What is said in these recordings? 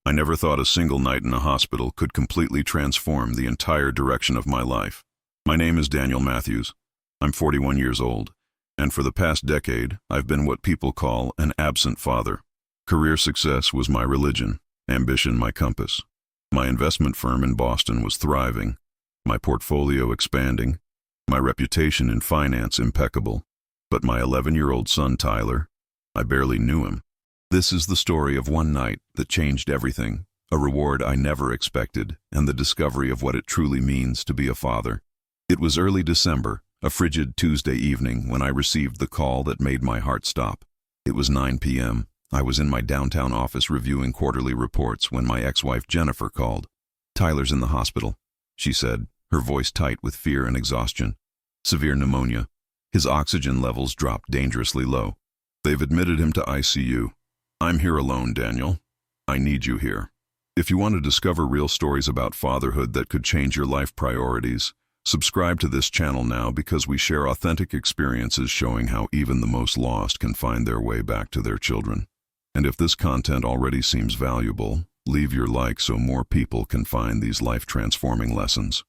I never thought a single night in a hospital could completely transform the entire direction of my life. My name is Daniel Matthews. I'm 41 years old, and for the past decade, I've been what people call an absent father. Career success was my religion, ambition my compass. My investment firm in Boston was thriving, my portfolio expanding, my reputation in finance impeccable. But my 11-year-old son, Tyler, I barely knew him. This is the story of one night that changed everything, a reward I never expected, and the discovery of what it truly means to be a father. It was early December, a frigid Tuesday evening, when I received the call that made my heart stop. It was 9 p.m. I was in my downtown office reviewing quarterly reports when my ex-wife Jennifer called. "Tyler's in the hospital," she said, her voice tight with fear and exhaustion. "Severe pneumonia. His oxygen levels dropped dangerously low. They've admitted him to ICU. I'm here alone, Daniel. I need you here. If you want to discover real stories about fatherhood that could change your life priorities, subscribe to this channel now, because we share authentic experiences showing how even the most lost can find their way back to their children. And if this content already seems valuable, leave your like so more people can find these life-transforming lessons."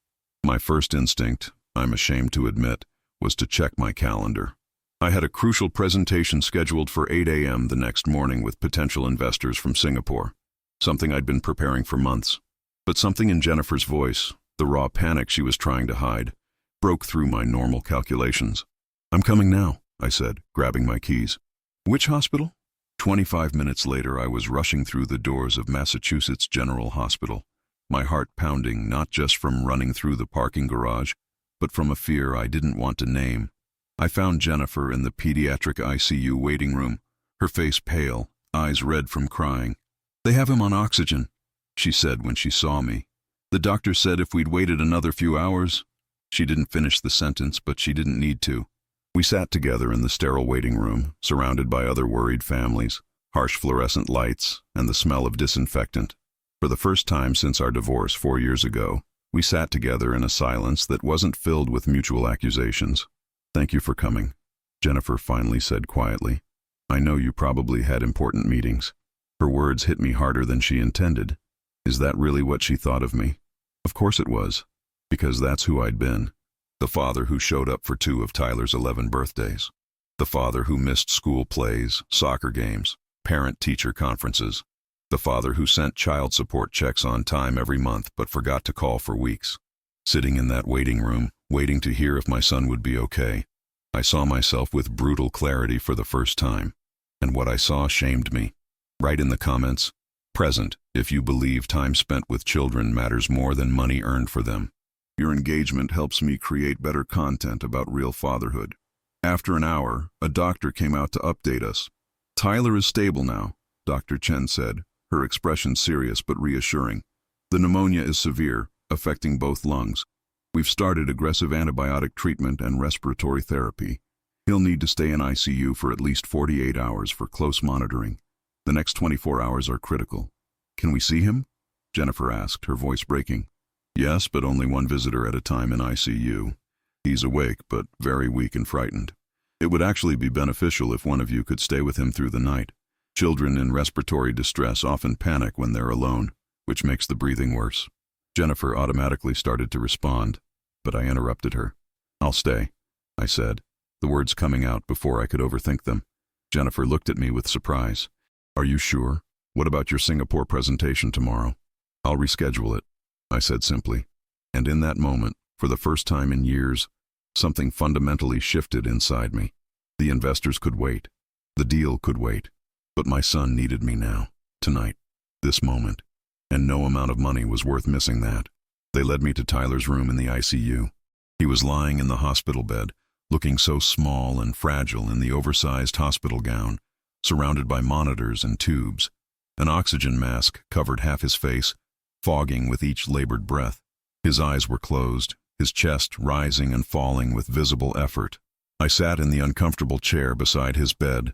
My first instinct, I'm ashamed to admit, was to check my calendar. I had a crucial presentation scheduled for 8 a.m. the next morning with potential investors from Singapore, something I'd been preparing for months. But something in Jennifer's voice, the raw panic she was trying to hide, broke through my normal calculations. "I'm coming now," I said, grabbing my keys. "Which hospital?" 25 minutes later, I was rushing through the doors of Massachusetts General Hospital, my heart pounding not just from running through the parking garage, but from a fear I didn't want to name. I found Jennifer in the pediatric ICU waiting room, her face pale, eyes red from crying. "They have him on oxygen," she said when she saw me. "The doctor said if we'd waited another few hours—" She didn't finish the sentence, but she didn't need to. We sat together in the sterile waiting room, surrounded by other worried families, harsh fluorescent lights, and the smell of disinfectant. For the first time since our divorce 4 years ago, we sat together in a silence that wasn't filled with mutual accusations. "Thank you for coming," Jennifer finally said quietly. "I know you probably had important meetings." Her words hit me harder than she intended. Is that really what she thought of me? Of course it was, because that's who I'd been. The father who showed up for 2 of Tyler's 11 birthdays. The father who missed school plays, soccer games, parent-teacher conferences. The father who sent child support checks on time every month but forgot to call for weeks. Sitting in that waiting room, waiting to hear if my son would be okay, I saw myself with brutal clarity for the first time. And what I saw shamed me. Write in the comments, "Present, if you believe time spent with children matters more than money earned for them." Your engagement helps me create better content about real fatherhood. After an hour, a doctor came out to update us. "Tyler is stable now," Dr. Chen said, her expression serious but reassuring. "The pneumonia is severe, affecting both lungs. We've started aggressive antibiotic treatment and respiratory therapy. He'll need to stay in ICU for at least 48 hours for close monitoring. The next 24 hours are critical." "Can we see him?" Jennifer asked, her voice breaking. "Yes, but only one visitor at a time in ICU. He's awake, but very weak and frightened. It would actually be beneficial if one of you could stay with him through the night. Children in respiratory distress often panic when they're alone, which makes the breathing worse." Jennifer automatically started to respond, but I interrupted her. "I'll stay," I said, the words coming out before I could overthink them. Jennifer looked at me with surprise. "Are you sure? What about your Singapore presentation tomorrow?" "I'll reschedule it," I said simply. And in that moment, for the first time in years, something fundamentally shifted inside me. The investors could wait. The deal could wait. But my son needed me now, tonight, this moment. And no amount of money was worth missing that. They led me to Tyler's room in the ICU. He was lying in the hospital bed, looking so small and fragile in the oversized hospital gown, surrounded by monitors and tubes. An oxygen mask covered half his face, fogging with each labored breath. His eyes were closed, his chest rising and falling with visible effort. I sat in the uncomfortable chair beside his bed,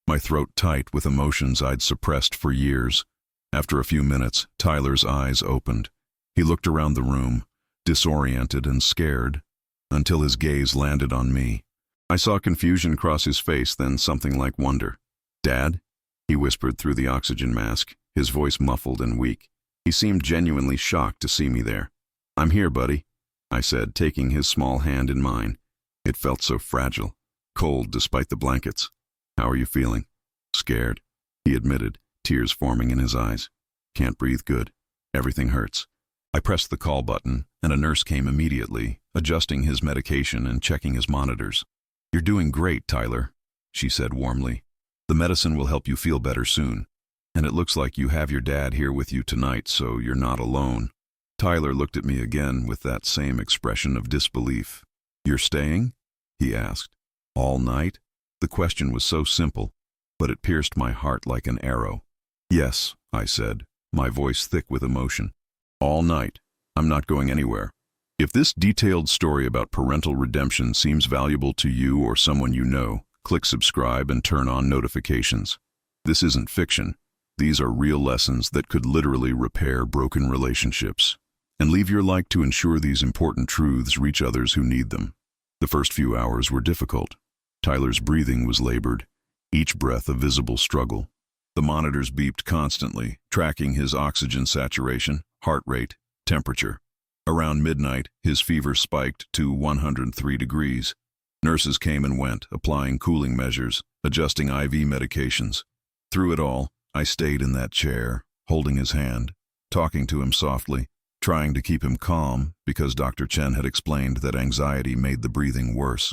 my throat tight with emotions I'd suppressed for years. After a few minutes, Tyler's eyes opened. He looked around the room, disoriented and scared, until his gaze landed on me. I saw confusion cross his face, then something like wonder. "Dad?" he whispered through the oxygen mask, his voice muffled and weak. He seemed genuinely shocked to see me there. "I'm here, buddy," I said, taking his small hand in mine. It felt so fragile, cold despite the blankets. "How are you feeling?" "Scared," he admitted, tears forming in his eyes. "Can't breathe good. Everything hurts." I pressed the call button, and a nurse came immediately, adjusting his medication and checking his monitors. "You're doing great, Tyler," she said warmly. "The medicine will help you feel better soon. And it looks like you have your dad here with you tonight, so you're not alone." Tyler looked at me again with that same expression of disbelief. "You're staying?" he asked. "All night?" The question was so simple, but it pierced my heart like an arrow. "Yes," I said, my voice thick with emotion. "All night. I'm not going anywhere." If this detailed story about parental redemption seems valuable to you or someone you know, click subscribe and turn on notifications. This isn't fiction. These are real lessons that could literally repair broken relationships. And leave your like to ensure these important truths reach others who need them. The first few hours were difficult. Tyler's breathing was labored, each breath a visible struggle. The monitors beeped constantly, tracking his oxygen saturation, heart rate, temperature. Around midnight, his fever spiked to 103 degrees. Nurses came and went, applying cooling measures, adjusting IV medications. Through it all, I stayed in that chair, holding his hand, talking to him softly, trying to keep him calm because Dr. Chen had explained that anxiety made the breathing worse.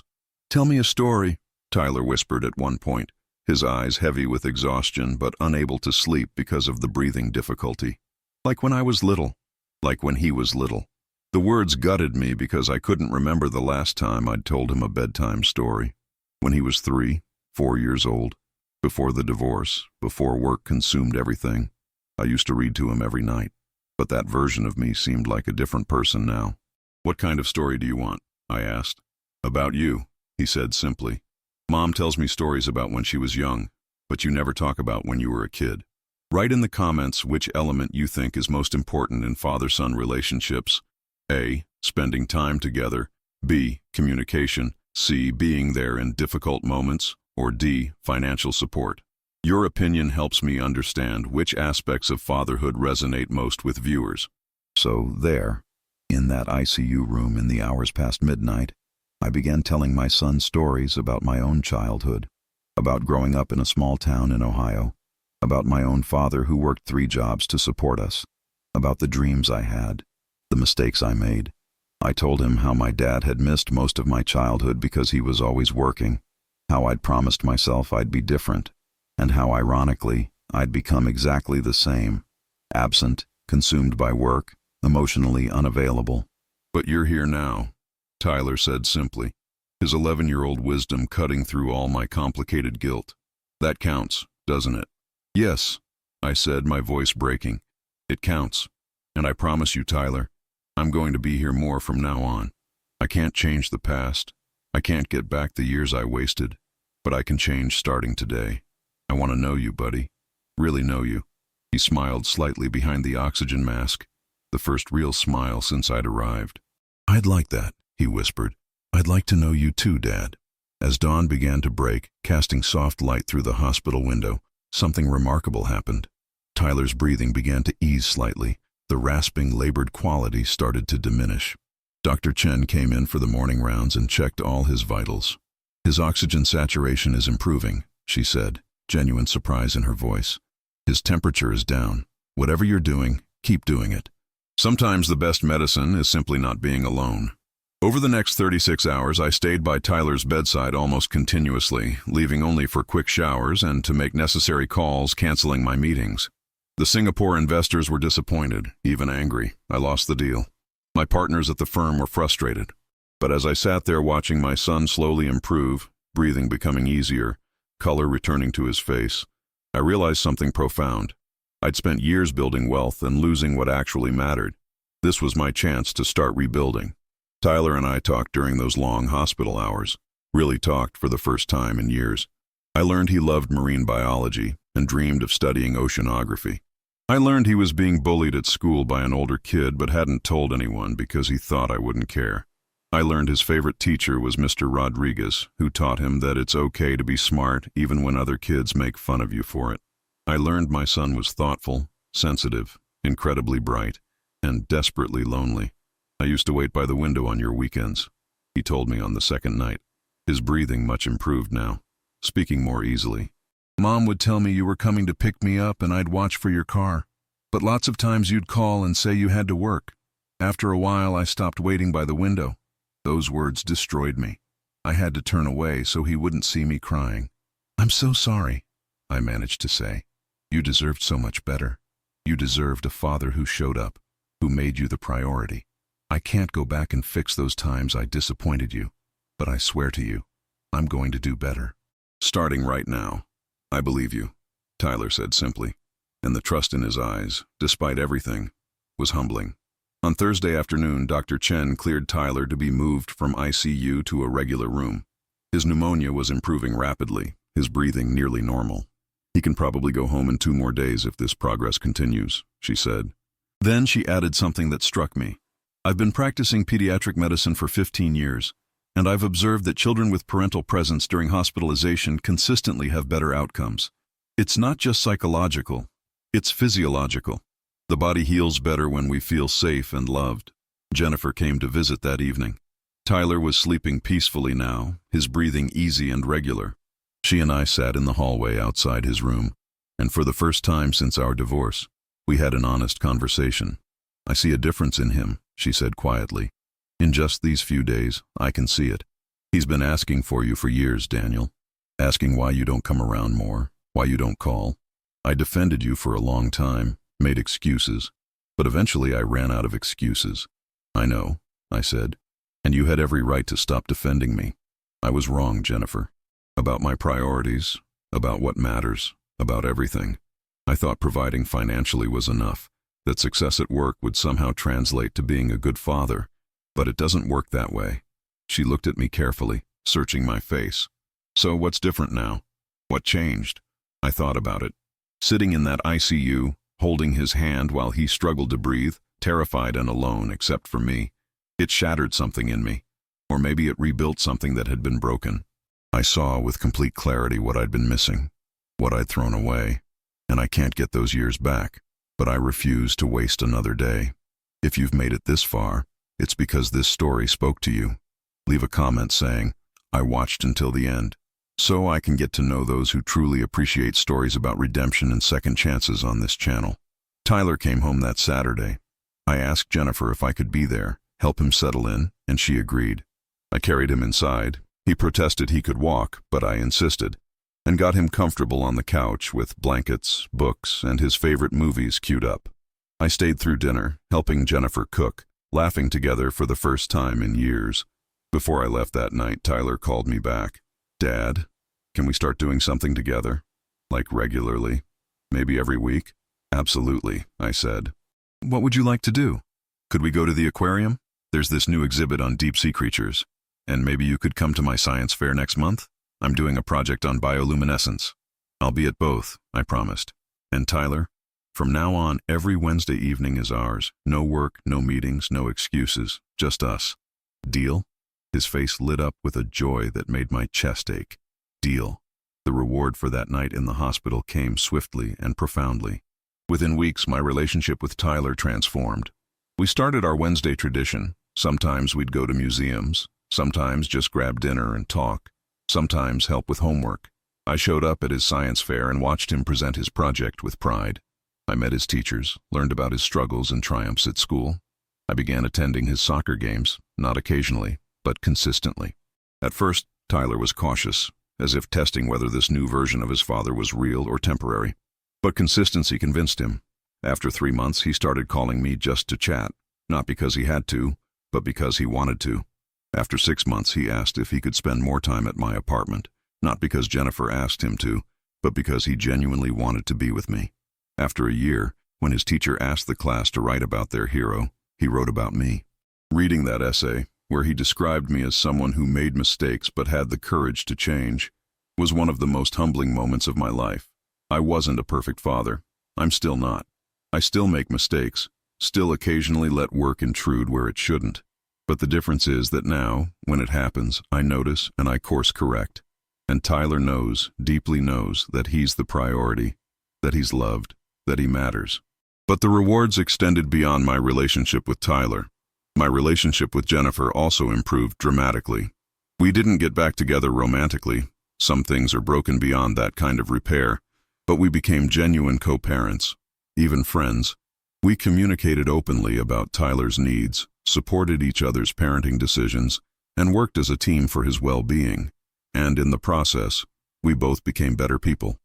"Tell me a story," Tyler whispered at one point, his eyes heavy with exhaustion but unable to sleep because of the breathing difficulty. "Like when I was little." Like when he was little. The words gutted me because I couldn't remember the last time I'd told him a bedtime story. When he was 3, 4 years old. Before the divorce, before work consumed everything. I used to read to him every night. But that version of me seemed like a different person now. "What kind of story do you want?" I asked. "About you," he said simply. "Mom tells me stories about when she was young, but you never talk about when you were a kid." Write in the comments which element you think is most important in father-son relationships. A. Spending time together. B. Communication. C. Being there in difficult moments. Or D. Financial support. Your opinion helps me understand which aspects of fatherhood resonate most with viewers. So there, in that ICU room in the hours past midnight, I began telling my son stories about my own childhood, about growing up in a small town in Ohio, about my own father who worked 3 jobs to support us, about the dreams I had, the mistakes I made. I told him how my dad had missed most of my childhood because he was always working, how I'd promised myself I'd be different, and how, ironically, I'd become exactly the same, absent, consumed by work, emotionally unavailable. "But you're here now," Tyler said simply, his 11-year-old wisdom cutting through all my complicated guilt. "That counts, doesn't it?" "Yes," I said, my voice breaking. "It counts. And I promise you, Tyler, I'm going to be here more from now on. I can't change the past. I can't get back the years I wasted. But I can change starting today. I want to know you, buddy. Really know you." He smiled slightly behind the oxygen mask, the first real smile since I'd arrived. "I'd like that," he whispered. "I'd like to know you too, Dad." As dawn began to break, casting soft light through the hospital window, something remarkable happened. Tyler's breathing began to ease slightly. The rasping, labored quality started to diminish. Dr. Chen came in for the morning rounds and checked all his vitals. "His oxygen saturation is improving," she said, genuine surprise in her voice. "His temperature is down. Whatever you're doing, keep doing it." Sometimes the best medicine is simply not being alone. Over the next 36 hours, I stayed by Tyler's bedside almost continuously, leaving only for quick showers and to make necessary calls, canceling my meetings. The Singapore investors were disappointed, even angry. I lost the deal. My partners at the firm were frustrated. But as I sat there watching my son slowly improve, breathing becoming easier, color returning to his face, I realized something profound. I'd spent years building wealth and losing what actually mattered. This was my chance to start rebuilding. Tyler and I talked during those long hospital hours, really talked for the first time in years. I learned he loved marine biology and dreamed of studying oceanography. I learned he was being bullied at school by an older kid but hadn't told anyone because he thought I wouldn't care. I learned his favorite teacher was Mr. Rodriguez, who taught him that it's okay to be smart even when other kids make fun of you for it. I learned my son was thoughtful, sensitive, incredibly bright, and desperately lonely. I used to wait by the window on your weekends, he told me on the second night. His breathing much improved now, speaking more easily. Mom would tell me you were coming to pick me up and I'd watch for your car. But lots of times you'd call and say you had to work. After a while, I stopped waiting by the window. Those words destroyed me. I had to turn away so he wouldn't see me crying. I'm so sorry, I managed to say. You deserved so much better. You deserved a father who showed up, who made you the priority. I can't go back and fix those times I disappointed you, but I swear to you, I'm going to do better. Starting right now. I believe you, Tyler said simply, and the trust in his eyes, despite everything, was humbling. On Thursday afternoon, Dr. Chen cleared Tyler to be moved from ICU to a regular room. His pneumonia was improving rapidly, his breathing nearly normal. He can probably go home in 2 more days if this progress continues, she said. Then she added something that struck me. I've been practicing pediatric medicine for 15 years, and I've observed that children with parental presence during hospitalization consistently have better outcomes. It's not just psychological, it's physiological. The body heals better when we feel safe and loved. Jennifer came to visit that evening. Tyler was sleeping peacefully now, his breathing easy and regular. She and I sat in the hallway outside his room, and for the first time since our divorce, we had an honest conversation. I see a difference in him, she said quietly. In just these few days, I can see it. He's been asking for you for years, Daniel. Asking why you don't come around more, why you don't call. I defended you for a long time, made excuses, but eventually I ran out of excuses. I know, I said, and you had every right to stop defending me. I was wrong, Jennifer. About my priorities, about what matters, about everything. I thought providing financially was enough, that success at work would somehow translate to being a good father, but it doesn't work that way. She looked at me carefully, searching my face. So what's different now? What changed? I thought about it. Sitting in that ICU, holding his hand while he struggled to breathe, terrified and alone except for me, it shattered something in me. Or maybe it rebuilt something that had been broken. I saw with complete clarity what I'd been missing, what I'd thrown away, and I can't get those years back, but I refuse to waste another day. If you've made it this far, it's because this story spoke to you. Leave a comment saying, I watched until the end, so I can get to know those who truly appreciate stories about redemption and second chances on this channel. Tyler came home that Saturday. I asked Jennifer if I could be there, help him settle in, and she agreed. I carried him inside. He protested he could walk, but I insisted, and got him comfortable on the couch with blankets, books, and his favorite movies queued up. I stayed through dinner, helping Jennifer cook, laughing together for the first time in years. Before I left that night, Tyler called me back. Dad, can we start doing something together? Like regularly? Maybe every week? Absolutely, I said. What would you like to do? Could we go to the aquarium? There's this new exhibit on deep-sea creatures. And maybe you could come to my science fair next month? I'm doing a project on bioluminescence. I'll be at both, I promised. And Tyler, from now on, every Wednesday evening is ours. No work, no meetings, no excuses, just us. Deal? His face lit up with a joy that made my chest ache. Deal. The reward for that night in the hospital came swiftly and profoundly. Within weeks, my relationship with Tyler transformed. We started our Wednesday tradition. Sometimes we'd go to museums. Sometimes just grab dinner and talk. Sometimes help with homework. I showed up at his science fair and watched him present his project with pride. I met his teachers, learned about his struggles and triumphs at school. I began attending his soccer games, not occasionally, but consistently. At first, Tyler was cautious, as if testing whether this new version of his father was real or temporary. But consistency convinced him. After 3 months, he started calling me just to chat, not because he had to, but because he wanted to. After 6 months, he asked if he could spend more time at my apartment, not because Jennifer asked him to, but because he genuinely wanted to be with me. After a year, when his teacher asked the class to write about their hero, he wrote about me. Reading that essay, where he described me as someone who made mistakes but had the courage to change, was one of the most humbling moments of my life. I wasn't a perfect father. I'm still not. I still make mistakes, still occasionally let work intrude where it shouldn't. But the difference is that now, when it happens, I notice and I course correct. And Tyler knows, deeply knows, that he's the priority. that he's loved, that he matters. But the rewards extended beyond my relationship with Tyler. My relationship with Jennifer also improved dramatically. We didn't get back together romantically. Some things are broken beyond that kind of repair. But we became genuine co-parents, even friends. We communicated openly about Tyler's needs, supported each other's parenting decisions, and worked as a team for his well-being. And in the process, we both became better people.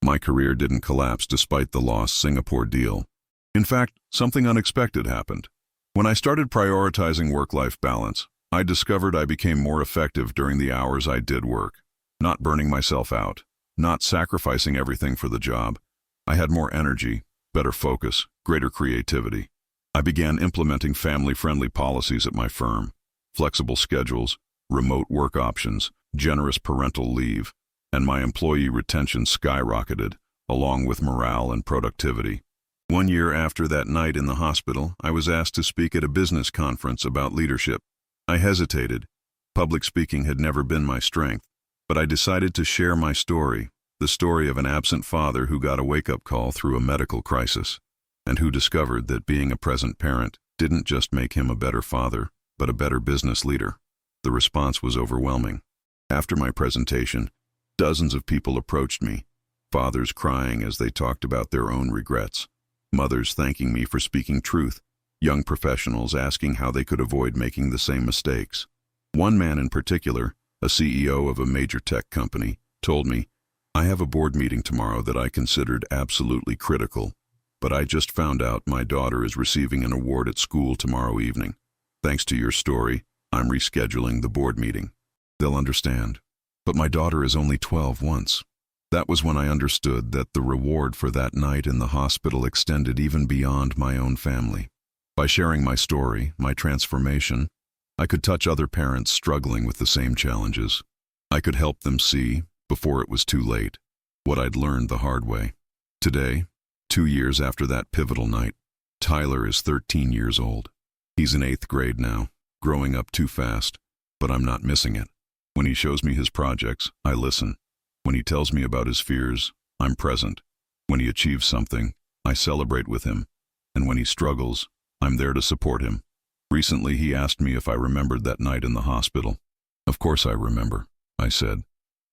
My career didn't collapse despite the lost Singapore deal. In fact, something unexpected happened. When I started prioritizing work-life balance, I discovered I became more effective during the hours I did work, not burning myself out, not sacrificing everything for the job. I had more energy, better focus, greater creativity. I began implementing family-friendly policies at my firm, flexible schedules, remote work options, generous parental leave, and my employee retention skyrocketed, along with morale and productivity. 1 year after that night in the hospital, I was asked to speak at a business conference about leadership. I hesitated. Public speaking had never been my strength, but I decided to share my story, the story of an absent father who got a wake-up call through a medical crisis, and who discovered that being a present parent didn't just make him a better father, but a better business leader. The response was overwhelming. After my presentation, dozens of people approached me, fathers crying as they talked about their own regrets, mothers thanking me for speaking truth, young professionals asking how they could avoid making the same mistakes. One man in particular, a CEO of a major tech company, told me, "I have a board meeting tomorrow that I considered absolutely critical, but I just found out my daughter is receiving an award at school tomorrow evening. Thanks to your story, I'm rescheduling the board meeting. They'll understand. But my daughter is only 12 once." That was when I understood that the reward for that night in the hospital extended even beyond my own family. By sharing my story, my transformation, I could touch other parents struggling with the same challenges. I could help them see, before it was too late, what I'd learned the hard way. Today, 2 years after that pivotal night, Tyler is 13 years old. He's in 8th grade now, growing up too fast, but I'm not missing it. When he shows me his projects, I listen. When he tells me about his fears, I'm present. When he achieves something, I celebrate with him. And when he struggles, I'm there to support him. Recently, he asked me if I remembered that night in the hospital. "Of course I remember," I said.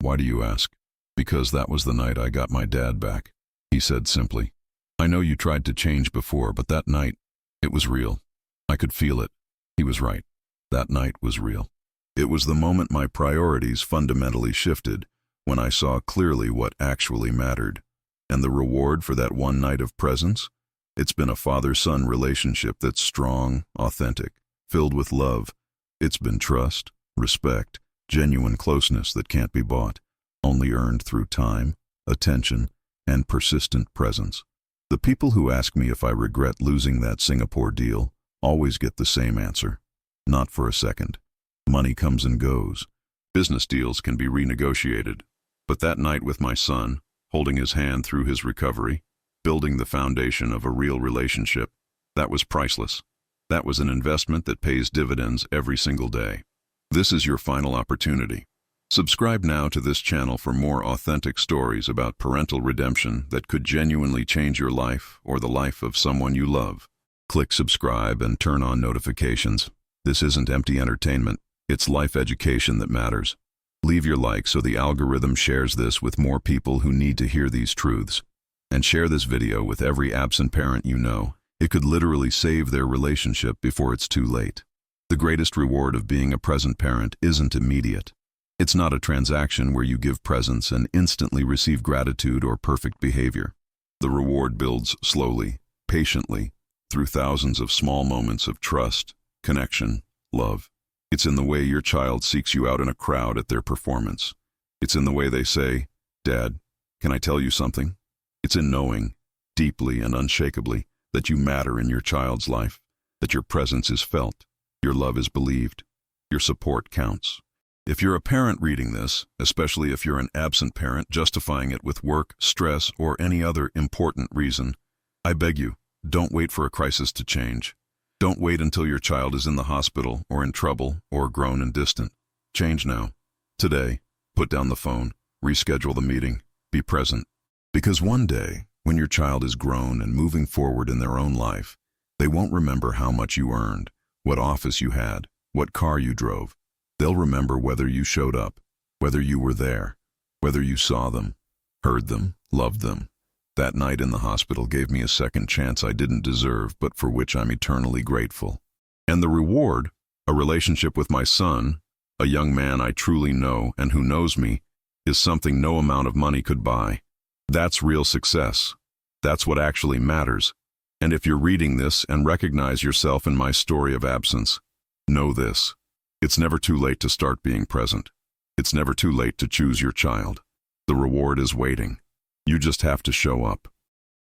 "Why do you ask?" "Because that was the night I got my dad back," he said simply. "I know you tried to change before, but that night, it was real. I could feel it." He was right. That night was real. It was the moment my priorities fundamentally shifted, when I saw clearly what actually mattered. And the reward for that one night of presence? It's been a father-son relationship that's strong, authentic, filled with love. It's been trust, respect, genuine closeness that can't be bought, only earned through time, attention, and persistent presence. The people who ask me if I regret losing that Singapore deal always get the same answer. Not for a second. Money comes and goes. Business deals can be renegotiated. But that night with my son, holding his hand through his recovery, building the foundation of a real relationship, that was priceless. That was an investment that pays dividends every single day. This is your final opportunity. Subscribe now to this channel for more authentic stories about parental redemption that could genuinely change your life or the life of someone you love. Click subscribe and turn on notifications. This isn't empty entertainment. It's life education that matters. Leave your like so the algorithm shares this with more people who need to hear these truths. And share this video with every absent parent you know. It could literally save their relationship before it's too late. The greatest reward of being a present parent isn't immediate. It's not a transaction where you give presents and instantly receive gratitude or perfect behavior. The reward builds slowly, patiently, through thousands of small moments of trust, connection, love. It's in the way your child seeks you out in a crowd at their performance. It's in the way they say, "Dad, can I tell you something?" It's in knowing, deeply and unshakably, that you matter in your child's life, that your presence is felt, your love is believed, your support counts. If you're a parent reading this, especially if you're an absent parent justifying it with work, stress, or any other important reason, I beg you, don't wait for a crisis to change. Don't wait until your child is in the hospital or in trouble or grown and distant. Change now. Today. Put down the phone. Reschedule the meeting. Be present. Because one day, When your child is grown and moving forward in their own life, they won't remember how much you earned, what office you had, what car you drove. They'll remember whether you showed up, whether you were there, whether you saw them, heard them, loved them. That night in the hospital gave me a second chance I didn't deserve, but for which I'm eternally grateful. And the reward, a relationship with my son, a young man I truly know and who knows me, is something no amount of money could buy. That's real success. That's what actually matters. And if you're reading this and recognize yourself in my story of absence, know this. It's never too late to start being present. It's never too late to choose your child. The reward is waiting. You just have to show up.